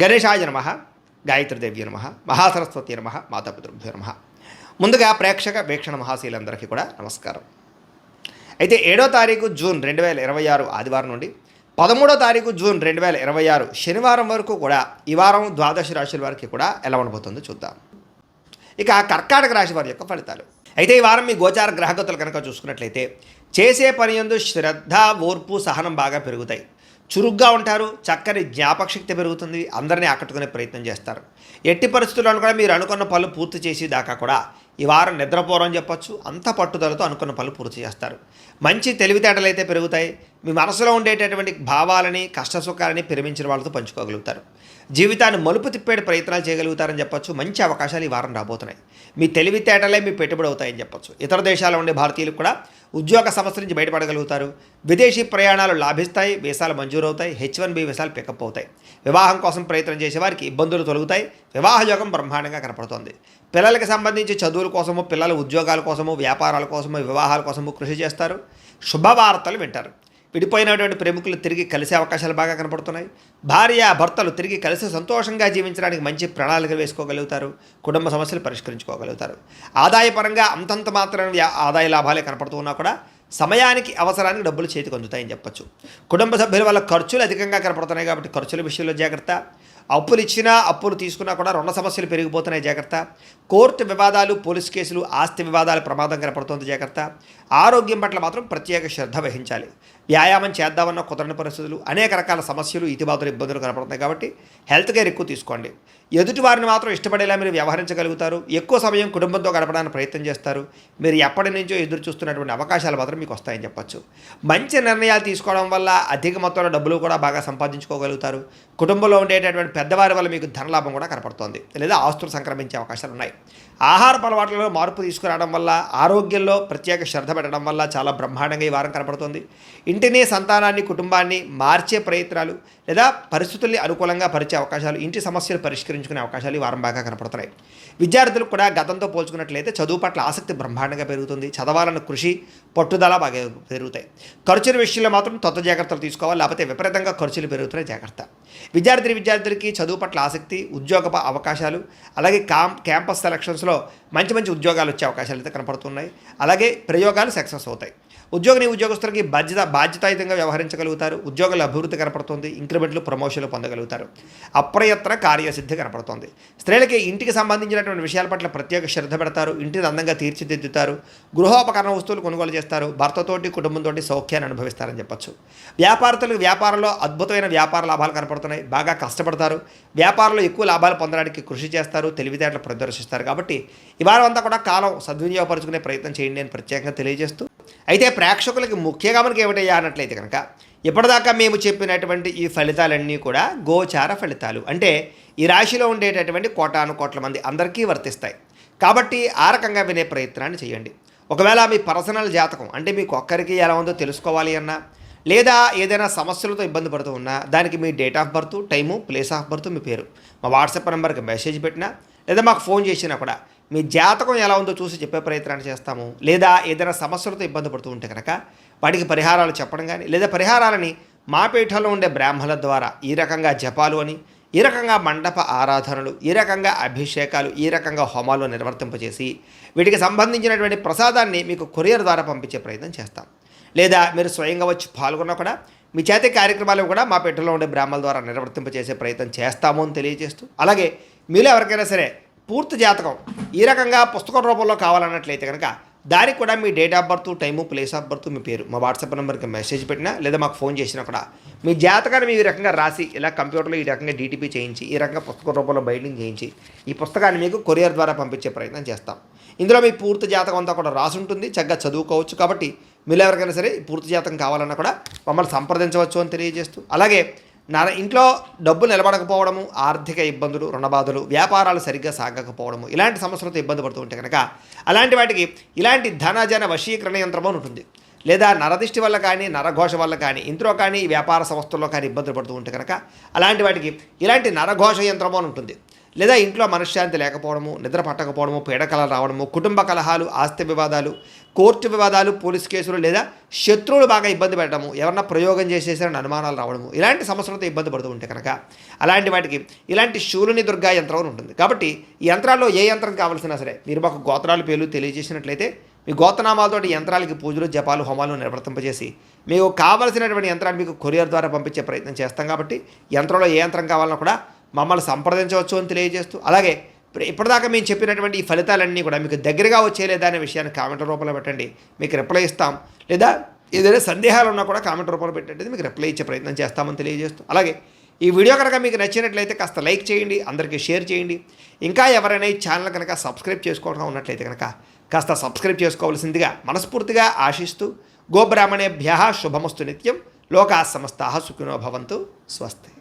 గణేశాయ నమః, గాయత్రీదేవ్య నమః, మహాసరస్వతి నమః, మాతాపితృభ్యో నమః. ముందుగా ప్రేక్షక వీక్షణ మహాశీలందరికీ కూడా నమస్కారం. అయితే 7వ తారీఖు జూన్ 2026 ఆదివారం నుండి 13వ తారీఖు జూన్ 2026 శనివారం వరకు కూడా ఈ వారం ద్వాదశ రాశుల వారికి కూడా ఎలా ఉండబోతుందో చూద్దాం. ఇక కర్కాటక రాశి వారి యొక్క ఫలితాలు. అయితే ఈ వారం మీ గోచార గ్రహగతులు కనుక చూసుకున్నట్లయితే చేసే పని యందు శ్రద్ధ, ఓర్పు, సహనం బాగా పెరుగుతాయి. చురుగ్గా ఉంటారు, చక్కని జ్ఞాపకశక్తి పెరుగుతుంది, అందరినీ ఆకట్టుకునే ప్రయత్నం చేస్తారు. ఎట్టి పరిస్థితుల్లో కూడా మీరు అనుకున్న పనులు పూర్తి చేసి దాకా కూడా ఈ వారం నిద్రపోరని చెప్పొచ్చు. అంత పట్టుదలతో అనుకున్న పనులు పూర్తి చేస్తారు. మంచి తెలివితేటలు అయితే పెరుగుతాయి. మీ మనసులో ఉండేటటువంటి భావాలని, కష్టసుఖాలని ప్రేమించిన వాళ్ళతో పంచుకోగలుగుతారు. జీవితాన్ని మలుపు తిప్పే ప్రయత్నాలు చేయగలుగుతారని చెప్పొచ్చు. మంచి అవకాశాలు ఈ వారం రాబోతున్నాయి. మీ తెలివితేటలే మీ పెట్టుబడి అవుతాయని చెప్పొచ్చు. ఇతర దేశాల్లో ఉండే భారతీయులకు కూడా ఉద్యోగ సమస్య నుంచి బయటపడగలుగుతారు. విదేశీ ప్రయాణాలు లాభిస్తాయి, వీసాలు మంజూరవుతాయి, H1B వీసాలు పికప్ అవుతాయి. వివాహం కోసం ప్రయత్నం చేసే వారికి ఇబ్బందులు తొలగుతాయి. వివాహ యోగం బ్రహ్మాండంగా కనపడుతోంది. పిల్లలకి సంబంధించి చదువుల కోసము, పిల్లల ఉద్యోగాల కోసము, వ్యాపారాల కోసము, వివాహాల కోసము కృషి చేస్తారు. శుభవార్తలు వింటారు. విడిపోయినటువంటి ప్రేమికులు తిరిగి కలిసే అవకాశాలు బాగా కనపడుతున్నాయి. భార్య భర్తలు తిరిగి కలిసి సంతోషంగా జీవించడానికి మంచి ప్రణాళికలు వేసుకోగలుగుతారు. కుటుంబ సమస్యలు పరిష్కరించుకోగలుగుతారు. ఆదాయపరంగా అంతంత మాత్రమే ఆదాయ లాభాలే కనపడుతూ ఉన్నా కూడా సమయానికి అవసరానికి డబ్బులు చేతికి అందుతాయని చెప్పొచ్చు. కుటుంబ సభ్యుల వల్ల ఖర్చులు అధికంగా కనపడుతున్నాయి కాబట్టి ఖర్చుల విషయంలో జాగ్రత్త. అప్పులు ఇచ్చినా అప్పులు తీసుకున్నా కూడా రుణ సమస్యలు పెరిగిపోతున్నాయి, జాగ్రత్త. కోర్టు వివాదాలు, పోలీస్ కేసులు, ఆస్తి వివాదాలు ప్రమాదం కనపడుతుంది, జాగ్రత్త. ఆరోగ్యం పట్ల మాత్రం ప్రత్యేక శ్రద్ధ వహించాలి. వ్యాయామం చేద్దామన్న కుదరని పరిస్థితులు, అనేక రకాల సమస్యలు, ఇతిబాతులు, ఇబ్బందులు కనపడుతున్నాయి కాబట్టి హెల్త్ కేర్ ఎక్కువ తీసుకోండి. ఎదుటి వారిని మాత్రం ఇష్టపడేలా మీరు వ్యవహరించగలుగుతారు. ఎక్కువ సమయం కుటుంబంతో గడపడానికి ప్రయత్నం చేస్తారు. మీరు ఎప్పటి నుంచో ఎదురు చూస్తున్నటువంటి అవకాశాలు మాత్రం మీకు వస్తాయని చెప్పొచ్చు. మంచి నిర్ణయాలు తీసుకోవడం వల్ల అధిక మొత్తంలో డబ్బులు కూడా బాగా సంపాదించుకోగలుగుతారు. కుటుంబంలో ఉండేటటువంటి పెద్దవారి వల్ల మీకు ధనలాభం కూడా కనపడుతోంది, లేదా ఆస్తులు సంక్రమించే అవకాశాలు ఉన్నాయి. ఆహారపు అలవాట్లలో మార్పు తీసుకురావడం వల్ల, ఆరోగ్యంలో ప్రత్యేక శ్రద్ధ పెట్టడం వల్ల చాలా బ్రహ్మాండంగా ఈ వారం కనపడుతుంది. ఇంటిని, సంతానాన్ని, కుటుంబాన్ని మార్చే ప్రయత్నాలు లేదా పరిస్థితుల్ని అనుకూలంగా పరిచే అవకాశాలు, ఇంటి సమస్యలు పరిష్కరించుకునే అవకాశాలు ఈ వారం బాగా కనపడుతున్నాయి. విద్యార్థులకు కూడా గతంతో పోల్చుకున్నట్లయితే చదువు పట్ల ఆసక్తి బ్రహ్మాండంగా పెరుగుతుంది. చదవాలన్న కృషి, పట్టుదల బాగా పెరుగుతాయి. ఖర్చుల విషయంలో మాత్రం జాగ్రత్తలు తీసుకోవాలి, లేకపోతే విపరీతంగా ఖర్చులు పెరుగుతున్నాయి, జాగ్రత్త. విద్యార్థులకి చదువు పట్ల ఆసక్తి, ఉద్యోగ అవకాశాలు, అలాగే క్యాంపస్ సెలక్షన్స్లో మంచి మంచి ఉద్యోగాలు వచ్చే అవకాశాలు అయితే కనపడుతున్నాయి. అలాగే ప్రయోగాలు సక్సెస్ అవుతాయి. ఉద్యోగస్తులకి బాధ్యతాయుతంగా వ్యవహరించగలుగుతారు. ఉద్యోగాల అభివృద్ధి కనపడుతుంది. ఇంక్రిమెంట్లు, ప్రమోషన్లు పొందగలుగుతారు. అప్రయత్న కార్యసిద్ధి కనపడుతుంది. స్త్రీలకి ఇంటికి సంబంధించినటువంటి విషయాల పట్ల ప్రత్యేక శ్రద్ధ పెడతారు. ఇంటిని అందంగా తీర్చిదిద్దుతారు. గృహోపకరణ వస్తువులు కొనుగోలు చేస్తారు. భర్తతోటి, కుటుంబంతో సౌఖ్యాన్ని అనుభవిస్తారని చెప్పొచ్చు. వ్యాపారస్తులకు వ్యాపారంలో అద్భుతమైన వ్యాపార లాభాలు కనపడుతున్నాయి. బాగా కష్టపడతారు. వ్యాపారంలో ఎక్కువ లాభాలు పొందడానికి కృషి చేస్తారు. తెలివితేటలు ప్రదర్శిస్తారు. కాబట్టి ఈ వారం అంతా కూడా కాలం సద్వినియోగపరుచుకునే ప్రయత్నం చేయండి అని ప్రత్యేకంగా తెలియజేస్తూ, అయితే ప్రేక్షకులకి ముఖ్యంగా మనకి ఏమిటయ్యా అన్నట్లయితే కనుక ఇప్పటిదాకా మేము చెప్పినటువంటి ఈ ఫలితాలన్నీ కూడా గోచార ఫలితాలు. అంటే ఈ రాశిలో ఉండేటటువంటి కోటాను కోట్ల మంది అందరికీ వర్తిస్తాయి. కాబట్టి ఆ రకంగా వినే ప్రయత్నాన్ని చేయండి. ఒకవేళ మీ పర్సనల్ జాతకం అంటే మీకు ఒక్కరికి ఎలా ఉందో తెలుసుకోవాలి అన్నా, లేదా ఏదైనా సమస్యలతో ఇబ్బంది పడుతూ ఉన్నా, దానికి మీ date of birth, time, place of birth, మీ పేరు మా వాట్సాప్ నెంబర్కి మెసేజ్ పెట్టినా, లేదా మాకు ఫోన్ చేసినా కూడా మీ జాతకం ఎలా ఉందో చూసి చెప్పే ప్రయత్నాన్ని చేస్తాము. లేదా ఏదైనా సమస్యలతో ఇబ్బంది పడుతూ ఉంటే కనుక వాటికి పరిహారాలు చెప్పడం కానీ, లేదా పరిహారాలని మా పీఠంలో ఉండే బ్రాహ్మణుల ద్వారా ఈ రకంగా జపాలు అని, ఈ రకంగా మండప ఆరాధనలు, ఈ రకంగా అభిషేకాలు, ఈ రకంగా హోమాలు నిర్వర్తింపజేసి వీటికి సంబంధించినటువంటి ప్రసాదాన్ని మీకు కొరియర్ ద్వారా పంపించే ప్రయత్నం చేస్తాం. లేదా మీరు స్వయంగా వచ్చి పాల్గొన్నా కూడా మీ చేతి కార్యక్రమాలు కూడా మా పీఠంలో ఉండే బ్రాహ్మణుల ద్వారా నిర్వర్తింపజేసే ప్రయత్నం చేస్తాము అని తెలియజేస్తూ, అలాగే మీలో ఎవరికైనా సరే పూర్తి జాతకం ఈ రకంగా పుస్తకం రూపంలో కావాలన్నట్లయితే కనుక దానికి కూడా మీ date of birth, time, place of birth, మీ పేరు మా వాట్సాప్ నెంబర్కి మెసేజ్ పెట్టినా, లేదా మాకు ఫోన్ చేసినా కూడా మీ జాతకాన్ని మీ ఈ రకంగా రాసి, ఇలా కంప్యూటర్లో ఈ రకంగా DTP చేయించి, ఈ రకంగా పుస్తకం రూపంలో బైండింగ్ చేయించి ఈ పుస్తకాన్ని మీకు కొరియర్ ద్వారా పంపించే ప్రయత్నం చేస్తాం. ఇందులో మీ పూర్తి జాతకం అంతా కూడా రాసి ఉంటుంది, చక్కగా చదువుకోవచ్చు. కాబట్టి మీరు ఎవరికైనా సరే పూర్తి జాతకం కావాలన్నా కూడా మమ్మల్ని సంప్రదించవచ్చు అని తెలియజేస్తూ, అలాగే ఇంట్లో డబ్బు నిలబడకపోవడము, ఆర్థిక ఇబ్బందులు, రుణబాధలు, వ్యాపారాలు సరిగ్గా సాగకపోవడము, ఇలాంటి సమస్యలతో ఇబ్బంది పడుతూ ఉంటే కనుక అలాంటి వాటికి ఇలాంటి ధనజన వశీకరణ యంత్రం అని ఉంటుంది. లేదా నరదిష్టి వల్ల కానీ, నరఘోష వల్ల కానీ, ఇంట్లో కానీ, వ్యాపార సంస్థల్లో కానీ ఇబ్బందులు పడుతూ ఉంటే కనుక అలాంటి వాటికి ఇలాంటి నరఘోష యంత్రం అని ఉంటుంది. లేదా ఇంట్లో మనశ్శాంతి లేకపోవడము, నిద్ర పట్టకపోవడము, పీడకలలు రావడము, కుటుంబ కలహాలు, ఆస్తి వివాదాలు, కోర్టు వివాదాలు, పోలీస్ కేసులు, లేదా శత్రువులు బాగా ఇబ్బంది పెట్టడము, ఎవరన్నా ప్రయోగం చేసేసారని అనుమానాలు రావడము, ఇలాంటి సమస్యలతో ఇబ్బంది పడుతూ ఉంటే కనుక అలాంటి వాటికి ఇలాంటి శూలుని దుర్గా యంత్రం అని ఉంటుంది. కాబట్టి ఈ యంత్రాల్లో ఏ యంత్రం కావాల్సినా సరే మీరు మాకు గోత్రాలు పేర్లు తెలియజేసినట్లయితే మీ గోత్రనామాలతోటి యంత్రాలకి పూజలు, జపాలు, హోమాలు నిర్వర్తింపజేసి మీకు కావలసినటువంటి యంత్రాన్ని మీకు కొరియర్ ద్వారా పంపించే ప్రయత్నం చేస్తాం. కాబట్టి యంత్రంలో ఏ యంత్రం కావాలన్నా కూడా మమ్మల్ని సంప్రదించవచ్చు అని తెలియజేస్తూ, అలాగే ఇప్పటిదాకా మేము చెప్పినటువంటి ఈ ఫలితాలన్నీ కూడా మీకు దగ్గరగా వచ్చేలేదా అనే విషయాన్ని కామెంట్ రూపంలో పెట్టండి, మీకు రిప్లై ఇస్తాం. లేదా ఏదైనా సందేహాలు ఉన్నా కూడా కామెంట్ రూపంలో పెట్టండి, మీకు రిప్లై ఇచ్చే ప్రయత్నం చేస్తామని తెలియజేస్తూ, అలాగే ఈ వీడియో కనుక మీకు నచ్చినట్లయితే కాస్త లైక్ చేయండి, అందరికీ షేర్ చేయండి. ఇంకా ఎవరైనా ఈ ఛానల్ కనుక సబ్స్క్రైబ్ చేసుకోవడం ఉన్నట్లయితే కనుక కాస్త సబ్స్క్రైబ్ చేసుకోవాల్సిందిగా మనస్ఫూర్తిగా ఆశిస్తూ, గోబ్రాహ్మణేభ్యః శుభమస్తు నిత్యం, లోకాः సమస్తాः సుఖినో భవంతు. స్వస్తి.